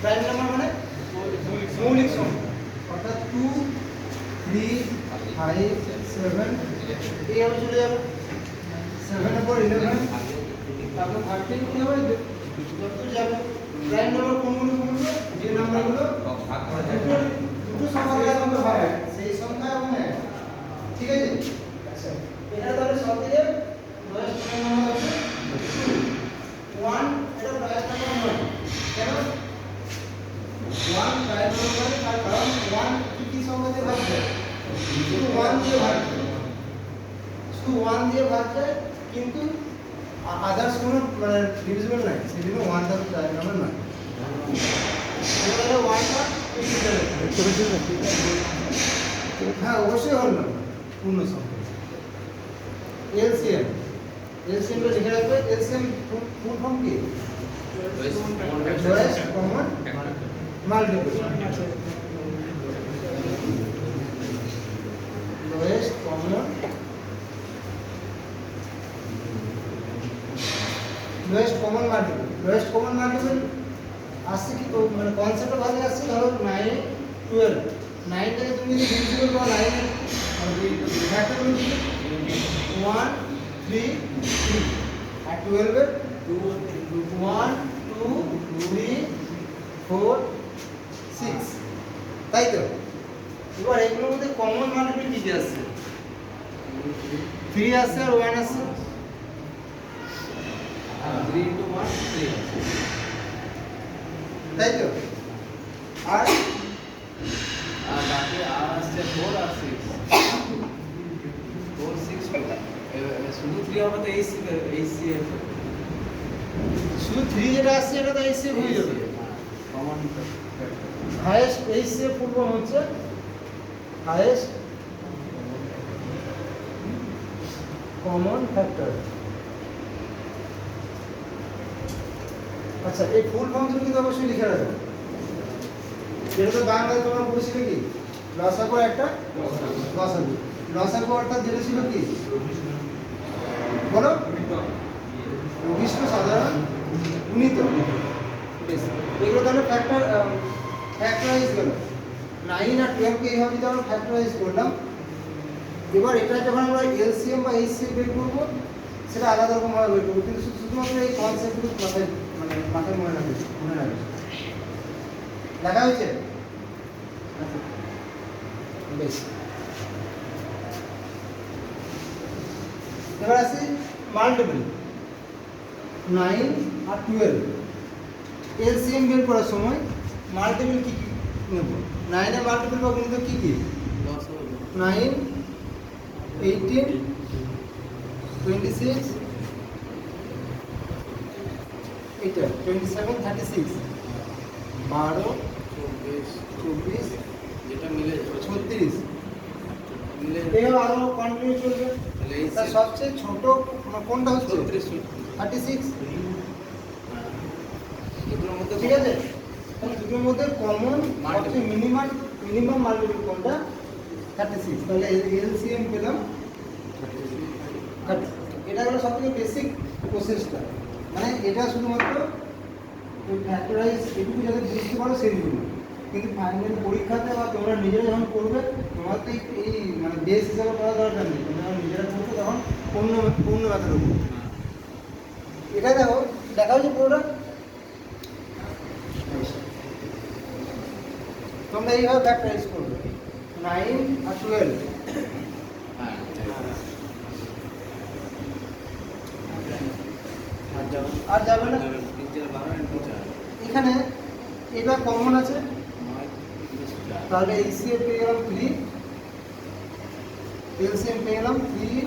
Prime number মানে মৌলিক সংখ্যা, অর্থাৎ 2 3 5 7 এইভাবে চলে যাবে। 7 এর পর 11 তারপর 13 কি হবে যত যাবে। প্রাইম নাম্বার কোনগুলো বলবো, যে নাম্বারগুলো দুটো সংখ্যার মধ্যে হয় সেই সংখ্যা এবং এক, ঠিক আছে। আচ্ছা এটা তাহলে সবথেকে লোয়েস্ট প্রাইম নাম্বার হচ্ছে 1, এটা প্রাইম নাম্বার নয়। কেন 1 প্রাইম নাম্বার? তার কারণ 1 কি সংখ্যা দিয়ে ভাগ যায়? শুধু 1 দিয়ে ভাগ যায়, শুধু 1 দিয়ে ভাগ যায়, কিন্তু আদার্স কোনো মানে ডিভিজিবল নাই, সেজন্য 1 টা প্রাইম নাম্বার নয়। তাহলে 1 টা হ্যাঁ অবশ্যই হল না পূর্ণ সংখ্যা। এলসিএম, এলসিএম টা লিখে রাখবে। এলসিএম ফুল ফর্ম কি? Lowest common multiple. Lowest common multiple. Lowest common multiple আসছে কি মানে কনসেপ্টটা ভালো আসছে। ধরো 9 12, 9 টাকে তুমি যদি ডিভিজিবল করো 9 ফ্যাক্টর করলে 1 3 3 আর 12 এর 1 2 3 4 6, তাই তো? এবার এগুলোর মধ্যে কমন মাল্টিপল কি কি আসছে? 3 আসছে আর 1 আসছে। 3 into 1 3, তাই তো? আর বাকি আর আসছে 4 আর 6, 4 6 শুধু 3 হবে তো এইচসিএফ শুধু 3 যেটা আসছে এটা তো এইচসিএফ হয়ে যাবে। Common highest HCF full form হচ্ছে হাইয়েস্ট কমন ফ্যাক্টর। আচ্ছা এই ফুল ফর্মগুলো কিন্তু অবশ্যই লিখে রাখবে। এটা তো বাংলায় তোমরা পড়েছিলে কি লসাগু একটা লসাগু। লসাগু অর্থাৎ যেটা ছিল কি বলো, লঘিষ্ঠ সাধারণ গুণিত। এগুলো তাহলে ফ্যাক্টরাইজ গেল। 9 আর 12 কে এইভাবে যদি আমরা ফ্যাক্টরাইজ করলাম, এবার এটা যখন আমরা এলসিএম বা এইচসিএফ বের করবো সেটা আলাদা রকম ভাবে বের করবো, কিন্তু শুধুমাত্র এই কনসেপ্টগুলো মাথায় মনে রাখবে। দেখা হয়েছে? বেশ, এবার আসি মাল্টিপল। 9 আর 12 এলসিএম বের করার সময় মাল্টিপল কি কি নেব? 9 এর মাল্টিপল বা গুণিত কি কি? 9 18 26 এটা 27 36 12 24 যেটা মিলে 36 মিলে এও আরো কন্টিনিউ চলবে। তার সবচেয়ে ছোট কোনটা হচ্ছে 36। এগুলোর মধ্যে ঠিক আছে, তাহলে দুটোর মধ্যে কমন সবচেয়ে মিনিমাম মাল্টিপল কোনটা? 36। তাহলে এলসিএম পেলাম 30। এটা হলো সবথেকে বেসিক প্রসেসটা, মানে এটা শুধুমাত্র ওই ফ্যাক্টরাইজ এটুকু যাতে বুঝতে পারো সেই জন্য। কিন্তু ফাইনাল পরীক্ষাতে বা তোমরা নিজেরা যখন করবে তোমার তো এই মানে বেস হিসাবে করা দরকার নেই। তোমরা যখন নিজেরা করবে তখন পূর্ণ মাত্রার উপর। এটা দেখো, দেখা হচ্ছে পুরোটা। তোমরা এইভাবে ফ্যাক্টরাইজ করবে 9 আর 12। আর যাবে না। এখানে এটা কমন আছে, তাহলে এইচসিএফ পেয়ে গেলাম 3, এলসিএম পেয়ে গেলাম 3